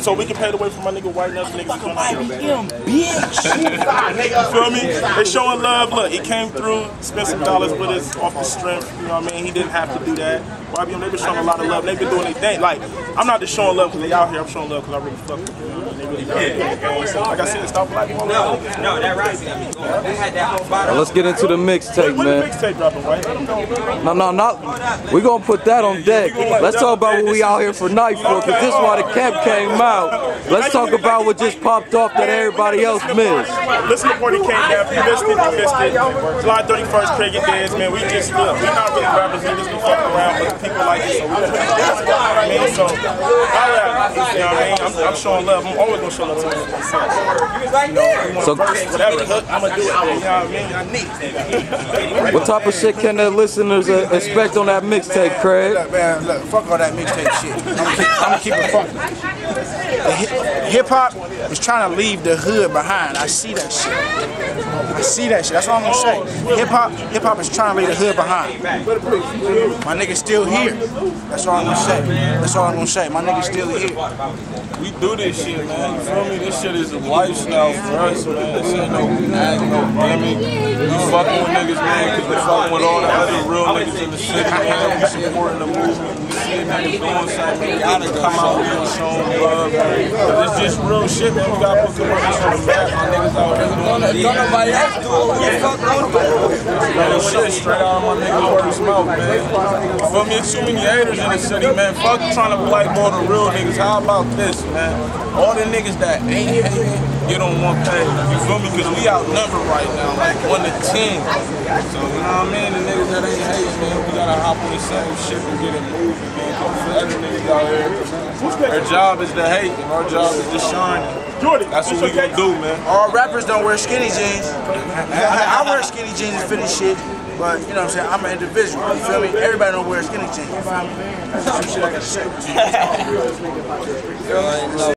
So we can pay the way for my nigga White Nuts niggas. bitch. You feel me? They showing love. Look, he came through, spent some dollars with us off the strength. You know what I mean? He didn't have to do that. YBM, they've been showing a lot of love. They've been doing their thing. Like, I'm not just showing love because they out here. I'm showing love because I really fuck with them. You know what I mean? They really got it. So, like I said, stop black people. No, that right. They had that whole bottle. Let's get into the mixtape, When man. the mixtape dropping, right? Let them know. No. We gonna put that on deck. Let's talk about what we out here for night for, because this is why the cap came out. Let's talk about what just popped off that everybody else missed. Listen to Porty came down. If you missed it, you missed it. July 31st, Craig and Dez, man. We just look. We're not really rappers. We just be fucking around, but the people like it, so we just put it together. You know what I mean? So, I rap. You know what I mean? I'm showing love. I'm always gonna show love to my fans. You know, So, whatever. I'm gonna do it. You know what I mean? I need it. what type of shit can the listeners expect on that mixtape, Craig? Look, man, look, fuck all that mixtape shit. I'm gonna keep it fucking. Hip hop is trying to leave the hood behind. I see that shit. That's all I'm gonna say. Hip hop is trying to leave the hood behind. My nigga's still here. That's all I'm gonna say. My nigga's still here. We do this shit, man. You feel me? This shit is a lifestyle for us, man. This ain't no act, no gimmick. We fucking with niggas, man, because we fucking with all the other real niggas in the city, man. We supporting the movement. We see niggas doing something. We gotta come out here and show them love. It's just real shit, man. We gotta put commercials on the map. My niggas out here doing it. Don't nobody else do it. Real shit, straight out of my niggas' worst mouth, man. You feel me? There's too many haters in the city, man. Fuck trying to blackball the real niggas. How about this, man? All the niggas that ain't hating, get on one page. You feel me? Because we outnumbered right now, like 1 to 10. So, you know what I mean? The niggas that ain't hating, man, we gotta hop on the same shit and get it moving, man. Because the other niggas out here, their job is to hate, and our job is to shine. That's what we gonna do, man. All rappers don't wear skinny jeans. I wear skinny jeans and fitted shit, but you know what I'm saying? I'm an individual. You feel me? Everybody don't wear skinny jeans. You feel me? That's some shit I gotta say.